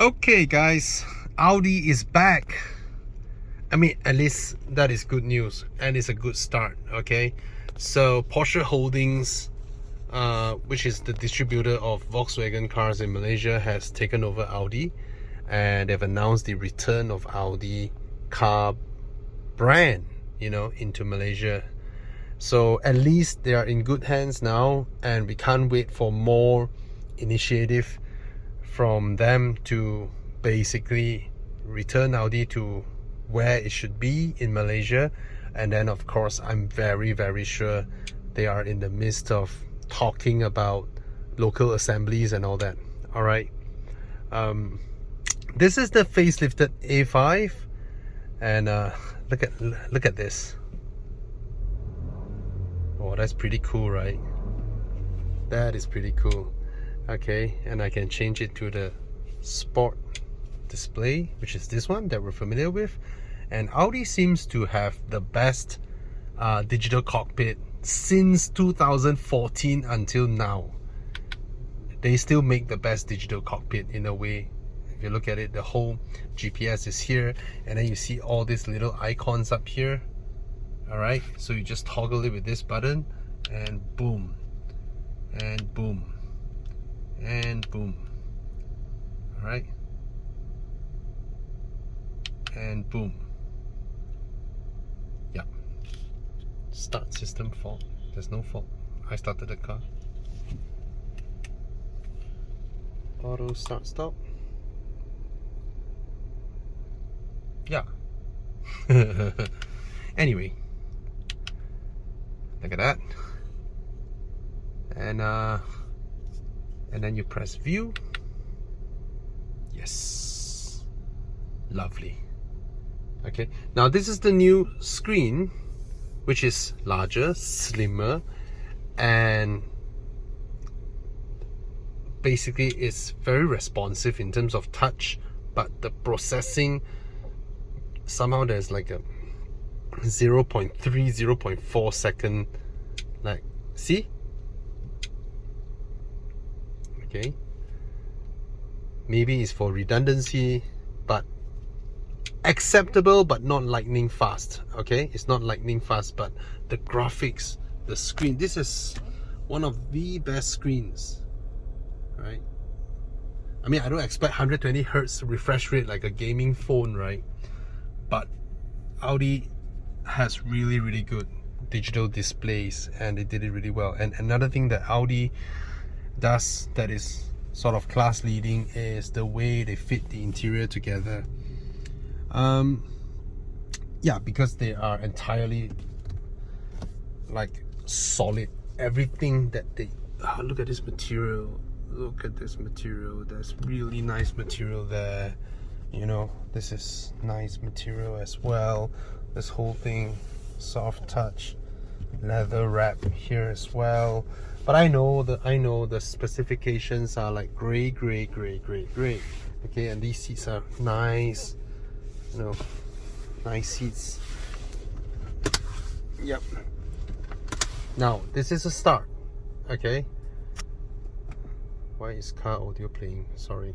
Okay guys, Audi is back. I mean, at least that is good news and it's a good start. Okay, so Porsche Holdings, which is the distributor of Volkswagen cars in Malaysia, has taken over Audi, and they've announced the return of Audi car brand, into Malaysia. So at least they are in good hands now, and we can't wait for more initiative from them to basically return Audi to where it should be in Malaysia. And then of course, I'm very sure they are in the midst of talking about local assemblies and all that. All right, this is the facelifted A5, and look at this. Oh, that's pretty cool, right? That is pretty cool. Okay, and I can change it to the sport display, which is this one that we're familiar with. And Audi seems to have the best digital cockpit since 2014 until now. They still make the best digital cockpit in a way. If you look at it, the whole GPS is here, and then you see all these little icons up here. All right, so you just toggle it with this button, and boom, and boom, and boom. All right, and boom. Yeah. Start system fault. There's no fault. I started the car. Auto start stop. Yeah. Anyway, look at that. And then you press view. Yes, lovely. Okay, now this is the new screen, which is larger, slimmer, and basically it's very responsive in terms of touch, but the processing, somehow there's like a 0.3 0.4 second, like, see? Okay, maybe it's for redundancy, but acceptable, but not lightning fast. Okay, it's not lightning fast, but the graphics, the screen, this is one of the best screens, right? I mean, I don't expect 120 hertz refresh rate like a gaming phone, right? But Audi has really good digital displays, and they did it really well. And another thing that Audi does that is sort of class leading is the way they fit the interior together. Yeah, because they are entirely like solid. Everything that they look at this material, there's really nice material there. This is nice material as well. This whole thing, soft touch, leather wrap here as well. But I know the specifications are like gray. Okay, and these seats are nice, nice seats. Yep. Now this is a start. Okay, why is car audio playing? Sorry.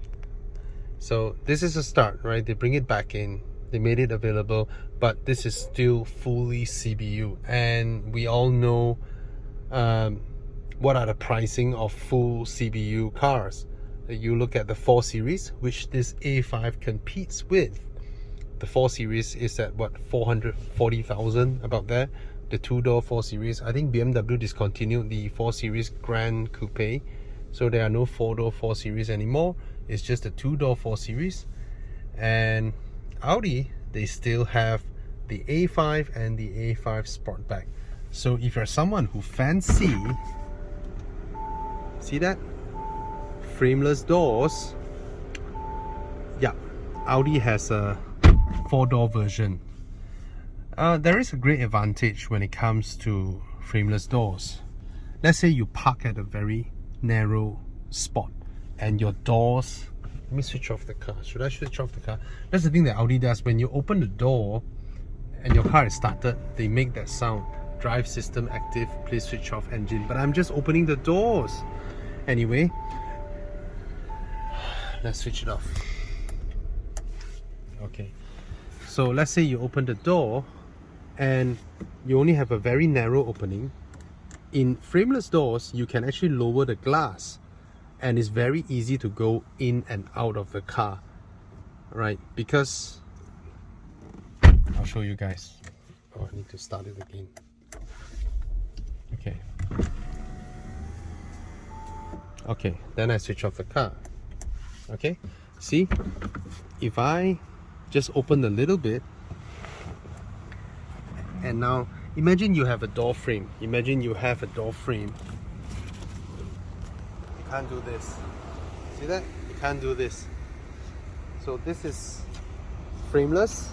So this is a start, right? They bring it back in, they made it available, but this is still fully CBU, and we all know what are the pricing of full CBU cars. You look at the 4 Series, which this A5 competes with. The 4 Series is at what, 440,000, about there. The 2-door 4 Series, I think BMW discontinued the 4 Series Grand Coupe, so there are no 4-door 4 Series anymore. It's just a 2-door 4 Series. And Audi, they still have the A5 and the A5 Sportback. So if you're someone who fancy, see that? Frameless doors. Yeah, Audi has a 4-door version. There is a great advantage when it comes to frameless doors. Let's say you park at a very narrow spot and your doors, let me switch off the car. Should I switch off the car? That's the thing that Audi does. When you open the door and your car is started, they make that sound. Drive system active, please switch off engine. But I'm just opening the doors. Anyway, let's switch it off. So let's say you open the door and you only have a very narrow opening. In frameless doors, you can actually lower the glass and it's very easy to go in and out of the car, right? Because I'll show you guys. Oh, I need to start it again. Okay, then I switch off the car. Okay, see, if I just open a little bit, and now imagine you have a door frame. Imagine you have a door frame. You can't do this. See that? You can't do this. So this is frameless,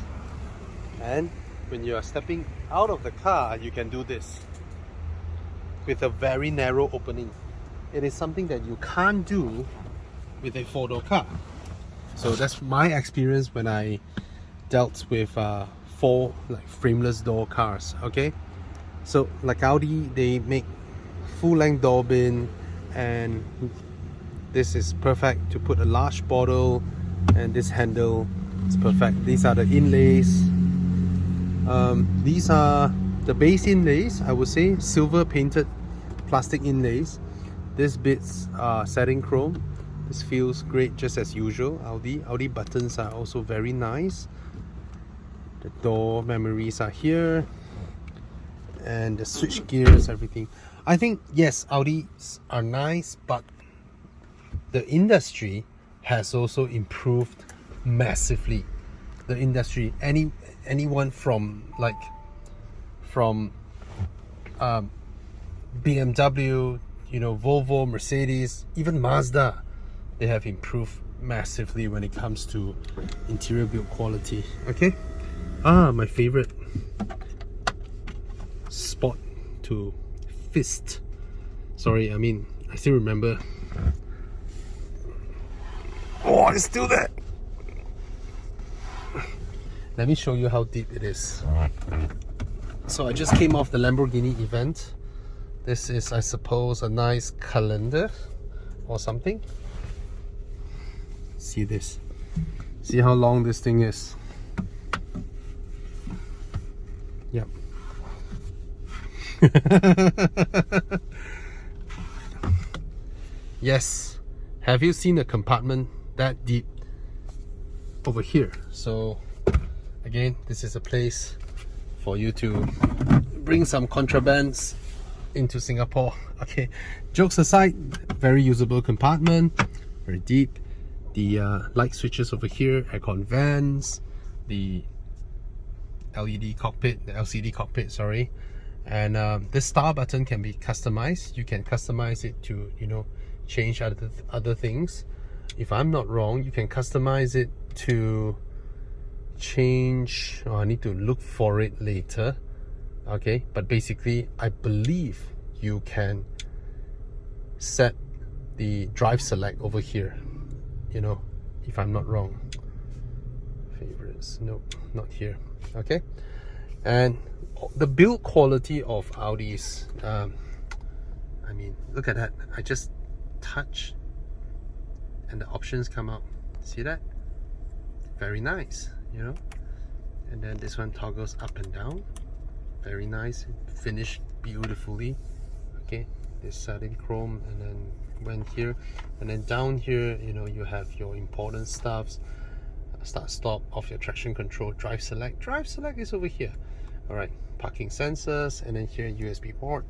and when you are stepping out of the car, you can do this with a very narrow opening. It is something that you can't do with a four-door car. So that's my experience when I dealt with four frameless door cars. Okay, so like Audi, they make full-length door bin, and this is perfect to put a large bottle, and this handle is perfect. These are the inlays. These are the base inlays, I would say, silver painted plastic inlays. These bits are satin chrome. This feels great, just as usual. Audi buttons are also very nice. The door memories are here, and the switch gears, everything. I think yes, Audis are nice, but the industry has also improved massively. The industry, anyone from BMW, Volvo, Mercedes, even Mazda, they have improved massively when it comes to interior build quality. Okay, my favorite spot to fist. Sorry, I still remember. Oh, it's still there. Let me show you how deep it is. So I just came off the Lamborghini event. This is, I suppose, a nice calendar or something. See this. See how long this thing is. Yep. Yes. Have you seen a compartment that deep over here? So again, this is a place for you to bring some contrabands into Singapore. Okay, jokes aside, very usable compartment, very deep. The light switches over here, aircon vents, the LED cockpit, the LCD cockpit, sorry. And this star button can be customized. You can customize it to, change other things. If I'm not wrong, you can customize it to change. I need to look for it later. Okay, but basically I believe you can set the drive select over here, if I'm not wrong. Favorites, nope, not here. Okay, and the build quality of Audis, look at that. I just touch and the options come out. See that? Very nice, and then this one toggles up and down. Very nice, finished beautifully. Okay, this satin chrome, and then went here, and then down here, you have your important stuffs. Start stop, off your traction control, drive select is over here. All right, parking sensors, and then here USB port.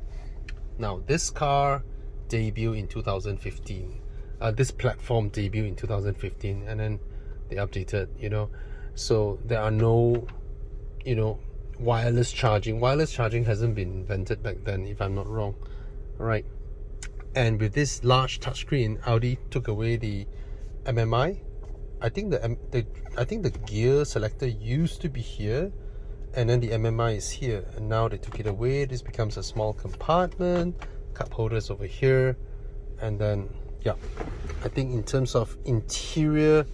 Now this car debuted in 2015. This platform debuted in 2015, and then they updated, so there are no, wireless charging. Wireless charging hasn't been invented back then, if I'm not wrong. All right, and with this large touchscreen, Audi took away the MMI. I think the gear selector used to be here, and then the MMI is here, and now they took it away. This becomes a small compartment, cup holders over here, and then yeah, I think in terms of interior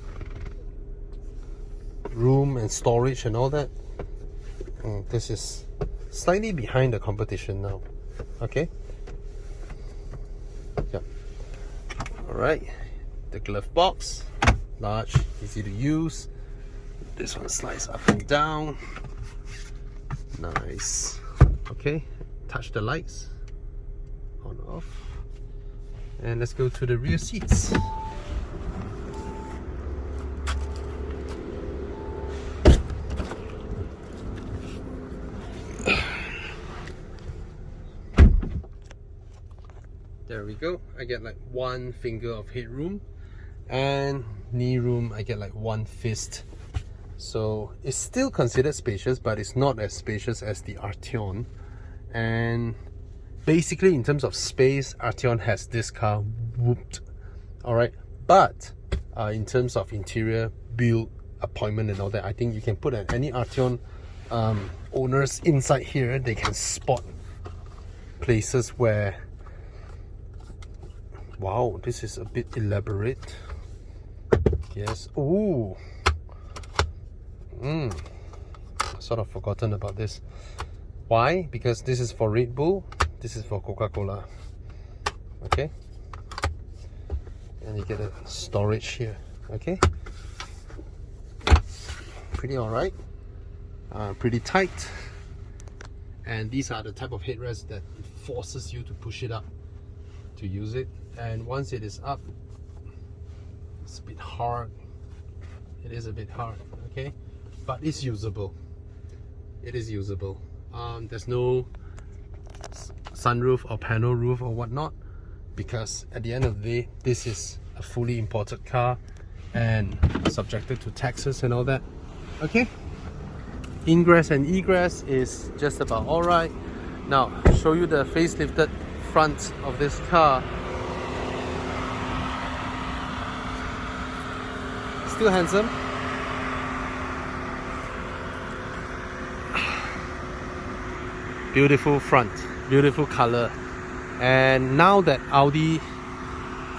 room and storage and all that, this is slightly behind the competition now. Okay, yeah. All right, the glove box, large, easy to use. This one slides up and down. Nice. Okay, touch the lights. On, off. And let's go to the rear seats. There we go. I get like 1 finger of headroom, and knee room I get like 1 fist. So it's still considered spacious, but it's not as spacious as the Arteon. And basically in terms of space, Arteon has this car whooped. Alright, but in terms of interior build, appointment and all that, I think you can put any Arteon owners inside here. They can spot places where, wow, this is a bit elaborate. Yes. Ooh. Sort of forgotten about this. Why? Because this is for Red Bull, this is for Coca-Cola. Okay. And you get a storage here. Okay. Pretty alright. Pretty tight. And these are the type of headrests that it forces you to push it up to use it. And once it is up, it's a bit hard. It is a bit hard, okay, but it's usable. It is usable. There's no sunroof or panel roof or whatnot, because at the end of the day, this is a fully imported car and subjected to taxes and all that. Okay, ingress and egress is just about all right. Now show you the facelifted front of this car. Still handsome. Beautiful front, beautiful color. And now that Audi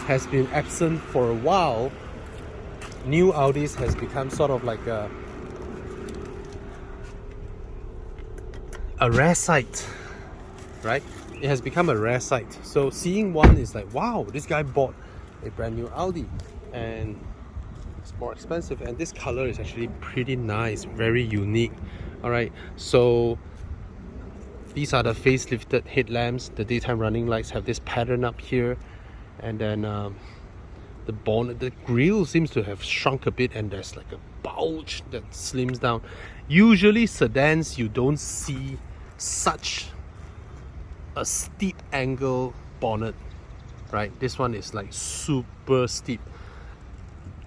has been absent for a while, new Audis has become sort of like a rare sight, right? It has become a rare sight. So seeing one is like, wow, this guy bought a brand new Audi and it's more expensive, and this color is actually pretty nice, very unique. All right, so these are the facelifted headlamps. The daytime running lights have this pattern up here, and then the bonnet, the grille seems to have shrunk a bit, and there's like a bulge that slims down. Usually sedans, you don't see such a steep angle bonnet, right? This one is like super steep,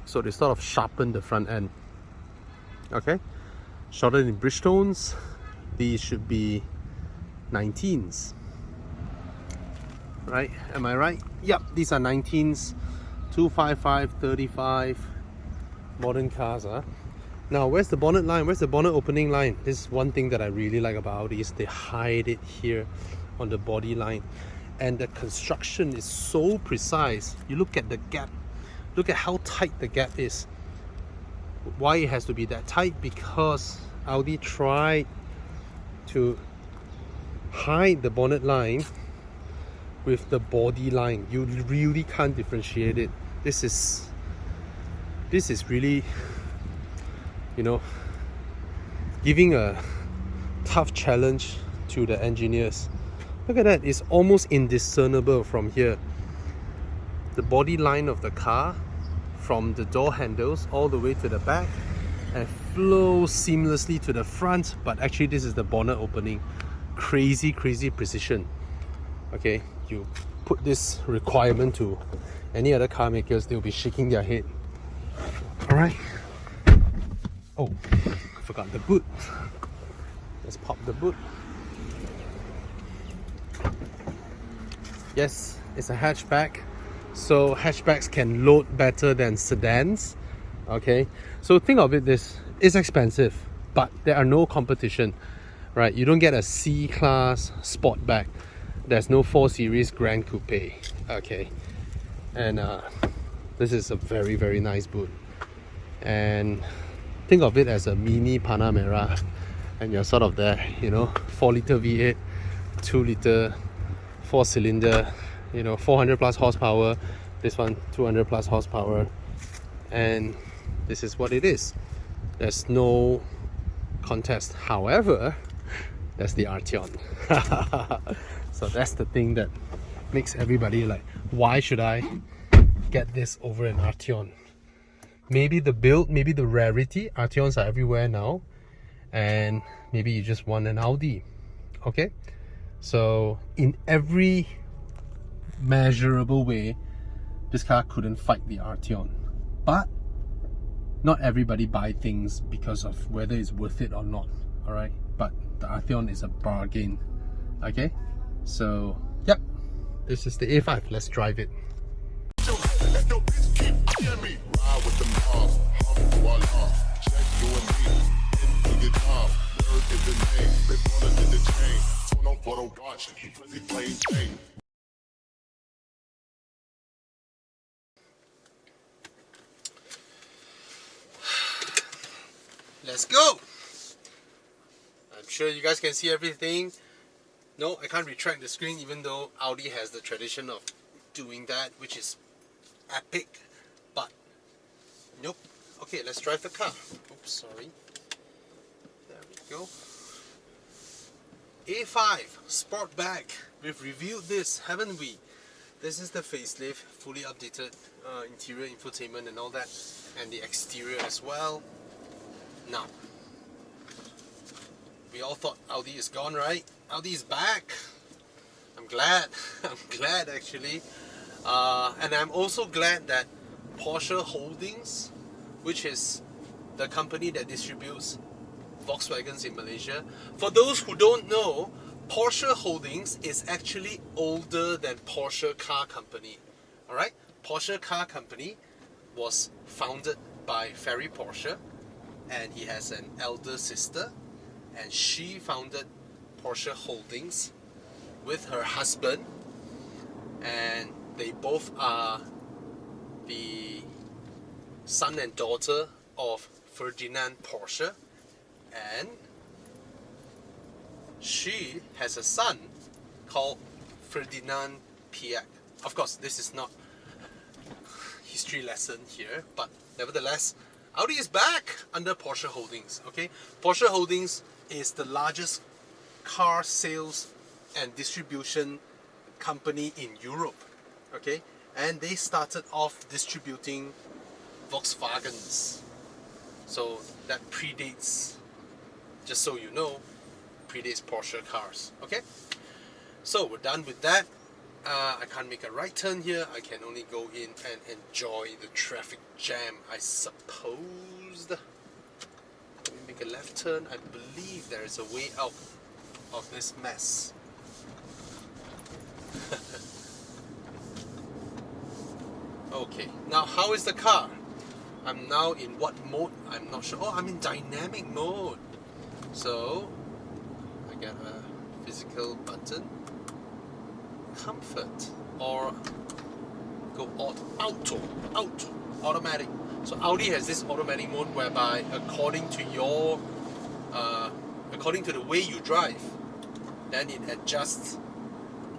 so they sort of sharpen the front end. Okay, shorter in Bridgestones. These should be 19s, right? Am I right? Yep, these are 19s. 255, 35 modern cars. Now where's the bonnet line? Where's the bonnet opening line? This is one thing that I really like about Audi, is they hide it here on the body line, and the construction is so precise. You look at the gap, look at how tight the gap is. Why it has to be that tight? Because Audi tried to hide the bonnet line with the body line. You really can't differentiate it. This is really, you know, giving a tough challenge to the engineers. Look at that, it's almost indiscernible from here. The body line of the car from the door handles all the way to the back and flows seamlessly to the front, but actually this is the bonnet opening. Crazy precision. Okay, you put this requirement to any other car makers, they'll be shaking their head. Alright. Oh, I forgot the boot. Let's pop the boot. Yes, it's a hatchback, so hatchbacks can load better than sedans. Okay, so think of it, this is expensive, but there are no competition, right? You don't get a C-Class Sportback. There's no 4 Series Grand Coupe. Okay, and this is a very nice boot. And think of it as a mini Panamera, and you're sort of there, you know, 4-liter V8, 2-liter 4-cylinder, you know, 400 plus horsepower. This one 200 plus horsepower, and this is what it is. There's no contest. However, that's the Arteon. So that's the thing that makes everybody like, why should I get this over an Arteon? Maybe the build, maybe the rarity. Arteons are everywhere now, and maybe you just want an Audi. Okay, so in every measurable way, this car couldn't fight the Arteon. But not everybody buy things because of whether it's worth it or not. All right, but the Arteon is a bargain. Okay, so yep, this is the A5. Let's drive it. Let's go. I'm sure you guys can see everything. No, I can't retract the screen, even though Audi has the tradition of doing that, which is epic. But nope. Okay, let's drive the car. Oops, sorry. There we go. A5 Sportback. We've reviewed this, haven't we? This is the facelift, fully updated interior, infotainment and all that, and the exterior as well. Now, we all thought Audi is gone, right? Audi is back. I'm glad. I'm glad actually. And I'm also glad that Porsche Holdings, which is the company that distributes Volkswagens in Malaysia. For those who don't know, Porsche Holdings is actually older than Porsche Car Company. Alright? Porsche Car Company was founded by Ferry Porsche, and he has an elder sister, and she founded Porsche Holdings with her husband, and they both are the son and daughter of Ferdinand Porsche, and she has a son called Ferdinand Piech. Of course, this is not history lesson here, but nevertheless, Audi is back under Porsche Holdings. Okay, Porsche Holdings is the largest car sales and distribution company in Europe. Okay, and they started off distributing Volkswagens. So that predates, just so you know, predates Porsche cars. Okay, so we're done with that. I can't make a right turn here. I can only go in and enjoy the traffic jam, I suppose. Let me make a left turn. I believe there is a way out of this mess. Okay, now how is the car? I'm now in what mode? I'm not sure. Oh, I'm in dynamic mode. So I get a physical button. Comfort, or go auto, automatic. So Audi has this automatic mode whereby according to the way you drive, then it adjusts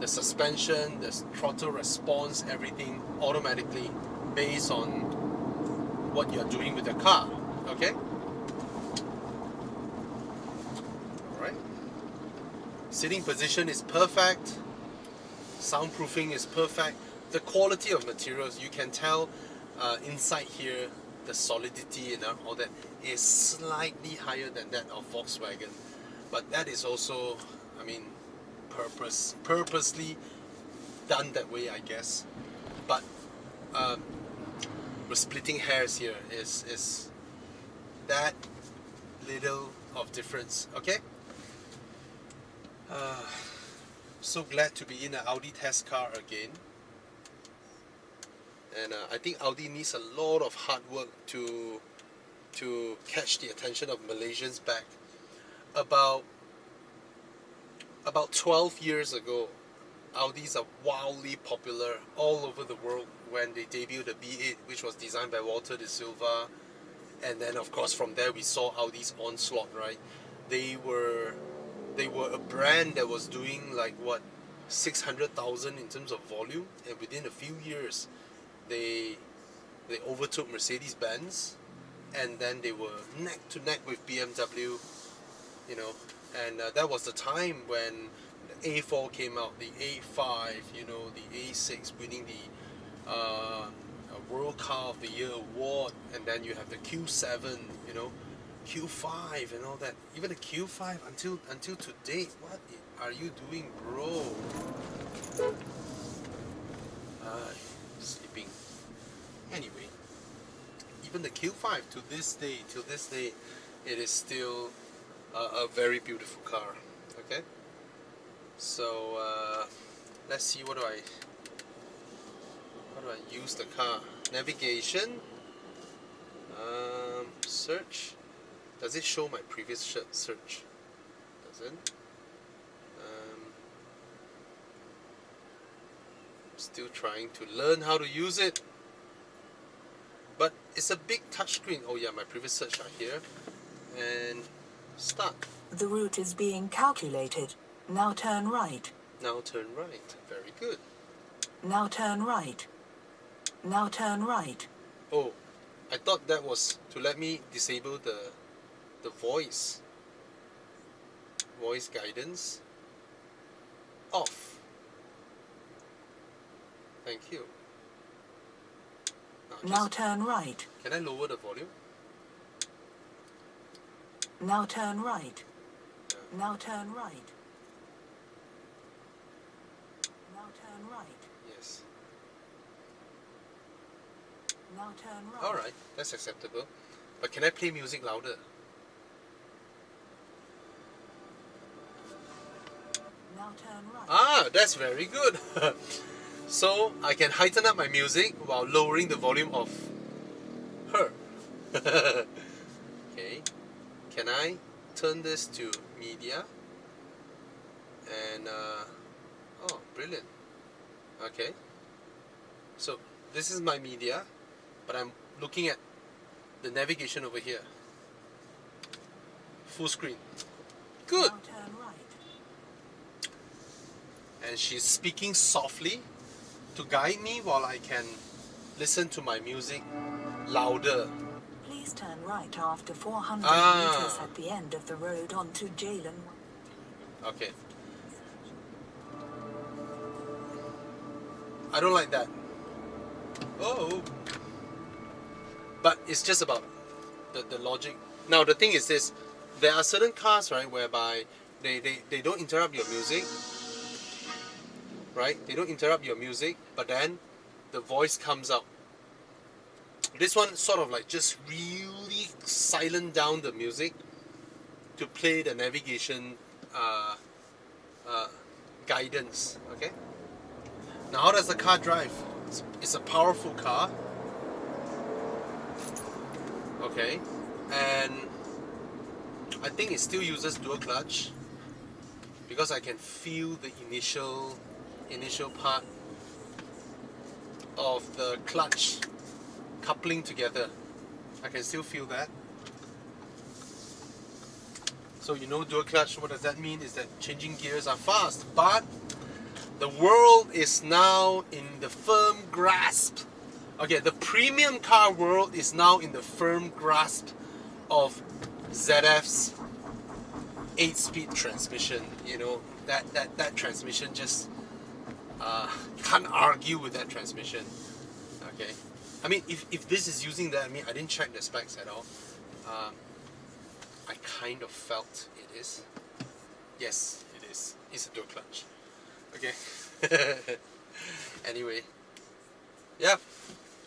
the suspension, the throttle response, everything automatically based on what you're doing with the car. Okay? Alright. Sitting position is perfect. Soundproofing is perfect. The quality of materials, you can tell inside here, the solidity and all that is slightly higher than that of Volkswagen. But that is also, I mean, purposely done that way, I guess. But we're splitting hairs here. Is that little of difference, okay? So glad to be in an Audi test car again, and I think Audi needs a lot of hard work to catch the attention of Malaysians back. About 12 years ago, Audis are wildly popular all over the world when they debuted the B8, which was designed by Walter de Silva, and then of course from there we saw Audi's onslaught, right? They were a brand that was doing like what, 600,000 in terms of volume, and within a few years they overtook Mercedes-Benz, and then they were neck to neck with BMW, you know, and that was the time when the A4 came out, the A5, you know, the A6 winning the World Car of the Year award, and then you have the Q7, you know, Q5 and all that. Even the Q5 until today, what are you doing, bro? Sleeping. Anyway, even the Q5 till this day, it is still a very beautiful car. Okay, so let's see how do I use the car. Navigation, search. Does it show my previous search? Doesn't. Still trying to learn how to use it, but it's a big touchscreen. Oh yeah, my previous search are here, and start. The route is being calculated. Now turn right. Now turn right. Very good. Now turn right. Now turn right. Oh, I thought that was to let me disable the voice guidance. Off. Thank you. Now turn right. Can I lower the volume? Now turn right. Now turn right. Now turn right. Yes. Now turn right. Alright, that's acceptable. But can I play music louder? Now turn right. Ah, that's very good. So I can heighten up my music while lowering the volume of her. Okay. Can I turn this to media? And oh, brilliant. Okay. So this is my media, but I'm looking at the navigation over here. Full screen. Good. Now turn right. And she's speaking softly to guide me while I can listen to my music louder. Please turn right after 400 meters at the end of the road onto Jalen. Okay. I don't like that. Oh. But it's just about the logic. Now the thing is this, there are certain cars, right, whereby they don't interrupt your music. Right? They don't interrupt your music, but then the voice comes out. This one sort of like just really silent down the music to play the navigation guidance. Okay. Now, how does the car drive? It's a powerful car. Okay, and I think it still uses dual clutch because I can feel the initial part of the clutch coupling together. I can still feel that. So you know dual clutch, what does that mean? Is that changing gears are fast, but the world is now in the firm grasp. Okay, the premium car world is now in the firm grasp of ZF's 8-speed transmission. You know, that transmission just can't argue with that transmission. Okay, I mean, if this is using that, I mean, I didn't check the specs at all. I kind of felt it is. Yes, it is. It's a dual clutch. Okay. Anyway, yeah.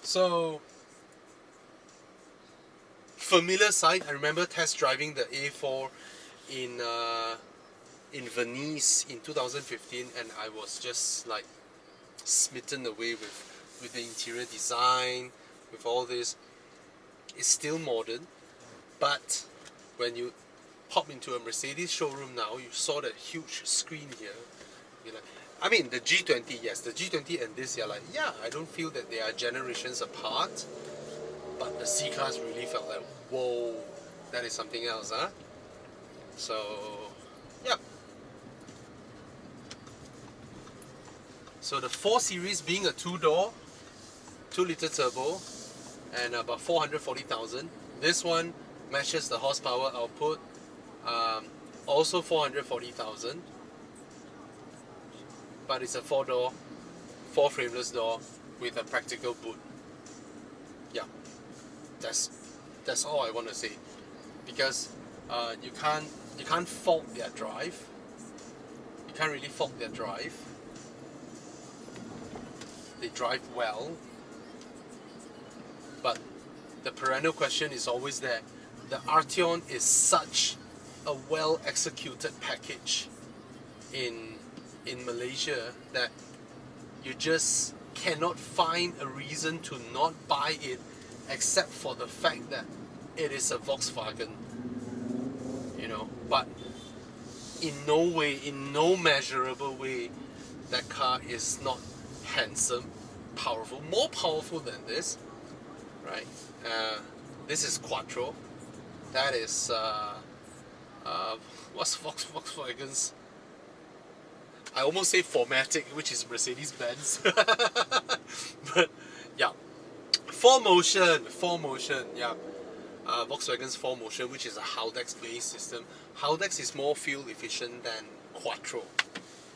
So familiar sight. I remember test driving the A4 in Venice in 2015, and I was just like smitten away with the interior design, with all this. It's still modern, but when you pop into a Mercedes showroom now, you saw that huge screen here. You're like, I mean, the G20, yes, the G20 and this, you're like, yeah, I don't feel that they are generations apart, but the C-Class really felt like, whoa, that is something else, huh? So, yeah. So the 4 Series being a 2-door, 2-liter turbo, and about 440,000, This one matches the horsepower output, also 440,000, but it's a 4 frameless door with a practical boot. Yeah, that's all I want to say, because you can't fault their drive. You can't really fault their drive. They drive well, but the perennial question is always there. The Arteon is such a well executed package in Malaysia that you just cannot find a reason to not buy it, except for the fact that it is a Volkswagen, you know. But in no way, in no measurable way, that car is not handsome, powerful, more powerful than this, right? This is Quattro. That is what's Volkswagen's? I almost say Formatic, which is Mercedes-Benz. But yeah, 4Motion, yeah. Volkswagen's 4Motion, which is a Haldex-based system. Haldex is more fuel efficient than Quattro.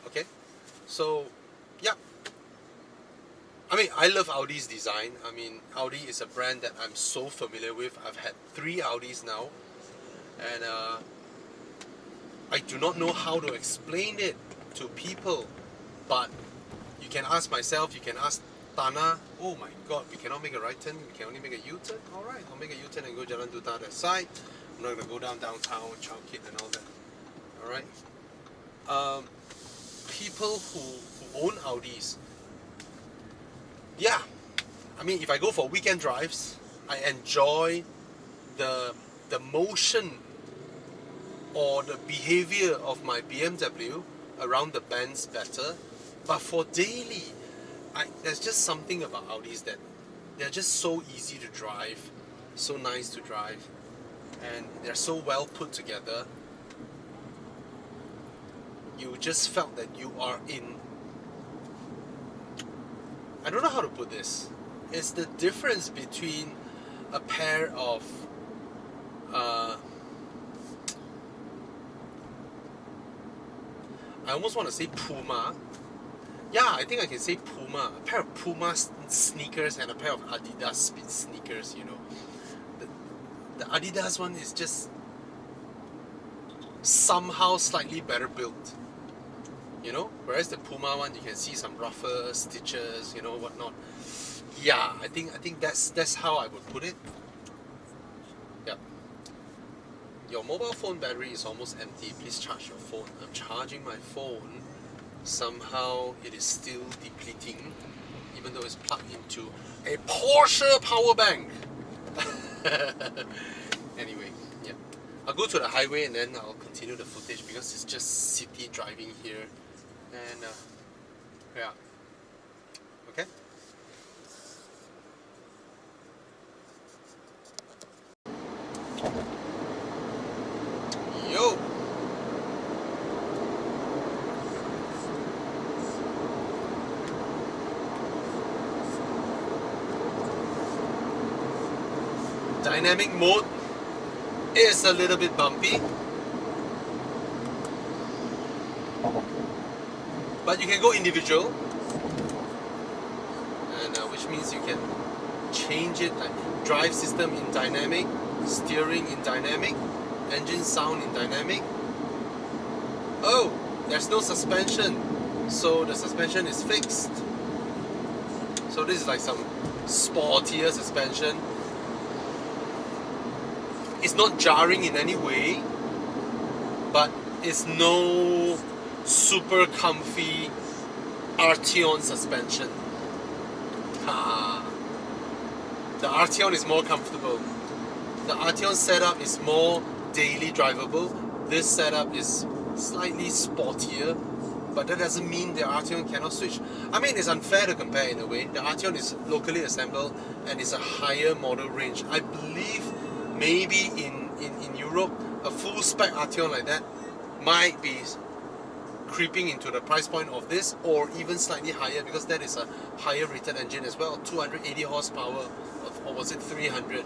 Okay, so yeah. I mean, I love Audi's design. I mean, Audi is a brand that I'm so familiar with. I've had 3 Audis now, and I do not know how to explain it to people, but you can ask myself, you can ask Tana. Oh my god, we cannot make a right turn, we can only make a U-turn. Alright, I'll make a U-turn and go Jalan Duta that side. I'm not going to go downtown, Chowkit and all that. Alright. People who own Audis, yeah, I mean, if I go for weekend drives, I enjoy the motion or the behavior of my BMW around the bends better. But for daily, there's just something about Audis that they're just so easy to drive, so nice to drive, and they're so well put together. You just felt that you are in, I don't know how to put this. It's the difference between a pair of I almost want to say Puma. Yeah, I think I can say Puma. A pair of Puma sneakers and a pair of Adidas Speed sneakers, you know. The Adidas one is just somehow slightly better built, you know. Whereas the Puma one, you can see some rougher stitches, you know, whatnot. Yeah, I think that's how I would put it. Yeah. Your mobile phone battery is almost empty. Please charge your phone. I'm charging my phone. Somehow it is still depleting, even though it's plugged into a Porsche power bank. Anyway, yeah. I'll go to the highway and then I'll continue the footage because it's just city driving here. And yeah. Okay? Yo! Dynamic mode is a little bit bumpy, but you can go individual, and which means you can change it, like drive system in dynamic, steering in dynamic, engine sound in dynamic. Oh, there's no suspension, so the suspension is fixed. So this is like some sportier suspension. It's not jarring in any way, but it's no super comfy Arteon suspension. The Arteon is more comfortable. The Arteon setup is more daily drivable. This setup is slightly sportier, but that doesn't mean the Arteon cannot switch. I mean, it's unfair to compare in a way. The Arteon is locally assembled and it's a higher model range. I believe maybe in Europe, a full spec Arteon like that might be creeping into the price point of this, or even slightly higher, because that is a higher rated engine as well, 280 horsepower, or was it 300?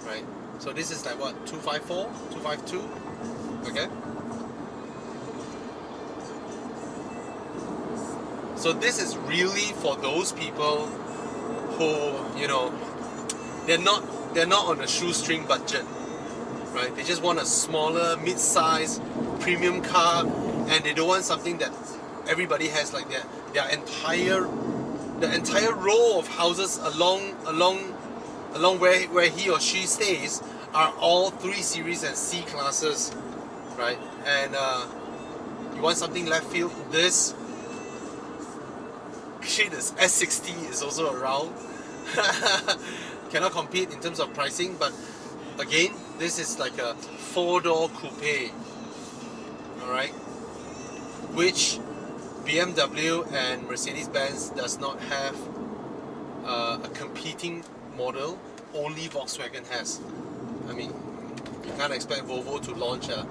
right? So this is like what, 254, 252, okay? So this is really for those people who, you know, they're not on a shoestring budget, right? They just want a smaller, mid-size, premium car, and they don't want something that everybody has, like their entire row of houses along where he or she stays are all 3 Series and C classes, right? And you want something left field. This S60 is also around. Cannot compete in terms of pricing, but again, this is like a 4-door coupe, alright, which BMW and Mercedes-Benz does not have a competing model. Only Volkswagen has. I mean, you can't expect Volvo to launch a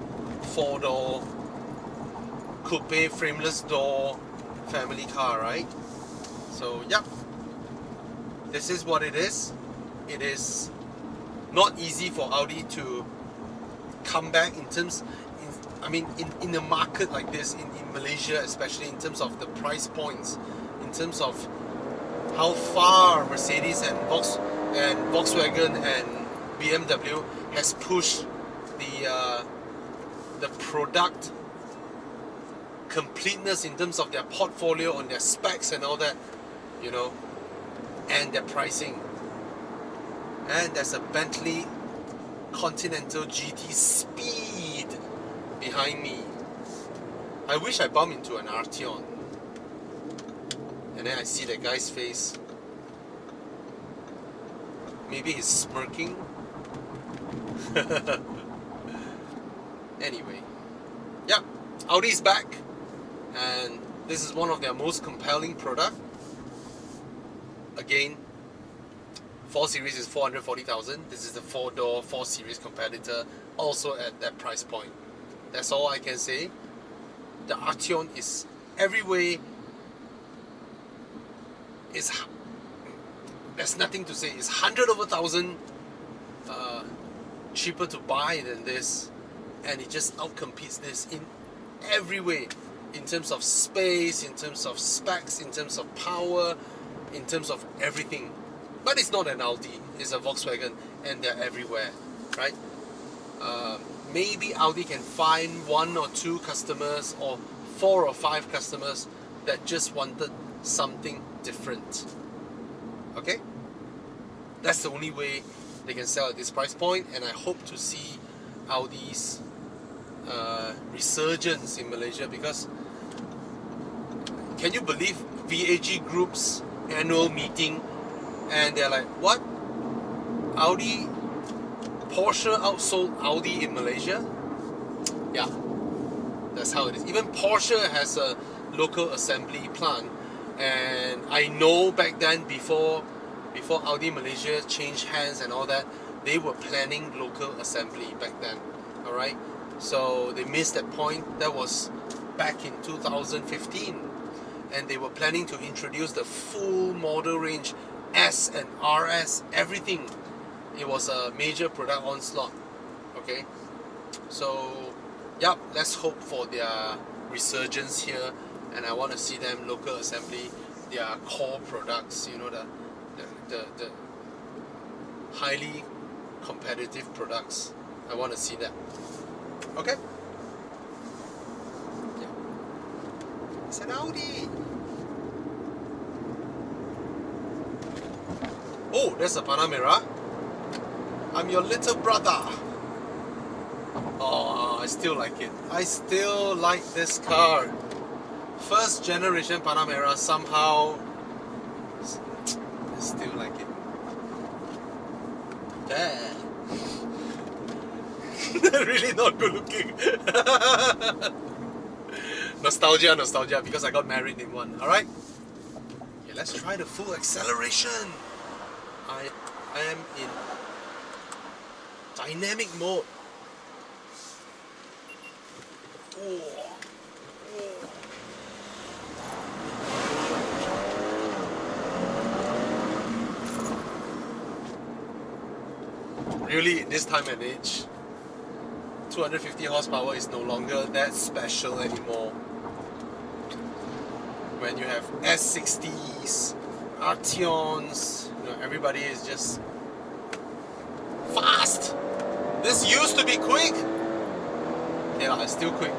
4-door coupe frameless door family car, right? So yep, this is what it is. It is not easy for Audi to come back in terms, in a market like this, in Malaysia especially, in terms of the price points, in terms of how far Mercedes and Volkswagen and BMW has pushed the product completeness in terms of their portfolio, on their specs and all that, you know, and their pricing. And there's a Bentley Continental GT Speed behind me. I wish I bumped into an Arteon. And then I see that guy's face. Maybe he's smirking. Anyway. Yeah, Audi's back. And this is one of their most compelling product. Again, 4 Series is 440,000. This is the 4-door 4 Series competitor, also at that price point. That's all I can say. The Arteon is every way. There's nothing to say. It's 100 over 1,000 cheaper to buy than this, and it just outcompetes this in every way. In terms of space, in terms of specs, in terms of power, in terms of everything. But it's not an Audi, it's a Volkswagen, and they're everywhere, right? Maybe Audi can find 1 or 2 customers, or 4 or 5 customers that just wanted something different. Okay? That's the only way they can sell at this price point, and I hope to see Audi's resurgence in Malaysia, because can you believe VAG Group's annual meeting, and they're like, what? Porsche outsold Audi in Malaysia? Yeah, that's how it is. Even Porsche has a local assembly plant, and I know back then, before Audi Malaysia changed hands and all that, they were planning local assembly back then. Alright, so they missed that point. That was back in 2015, and they were planning to introduce the full model range, S and RS, everything. It was a major product onslaught. Okay, so yep, let's hope for their resurgence here, and I want to see them local assembly their core products, you know, the highly competitive products. I want to see that. Okay, yeah. It's an Audi. Oh, there's a Panamera. I'm your little brother. Oh, I still like it. I still like this car. First generation Panamera, somehow I still like it. Yeah. Really not good looking. Nostalgia, because I got married in one. Alright? Okay, let's try the full acceleration. I am in dynamic mode. Oh. really, this time and age, 250 horsepower is no longer that special anymore. When you have S60s, Arteons, you know, everybody is just fast. This used to be quick. Okay, it's still quick.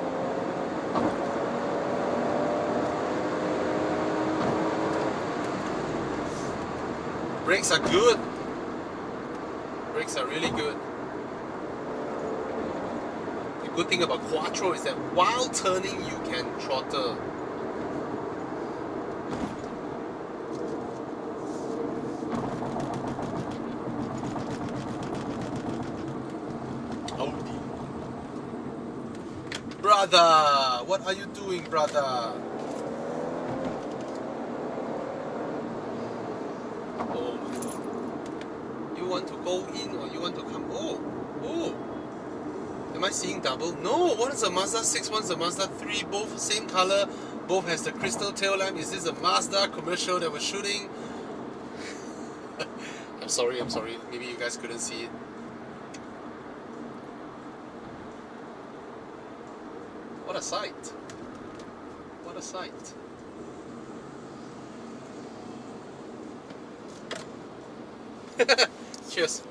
Brakes are good. Brakes are really good. The good thing about Quattro is that while turning you can throttle. Audi. Brother, what are you doing, brother? Oh my god. You want to go in or you want to come? Oh. Am I seeing double? No, one is a Mazda 6, one's a Mazda 3, both same color, both has the crystal tail lamp. Is this a Mazda commercial that we're shooting? I'm sorry, maybe you guys couldn't see it. What a sight. What a sight. Cheers.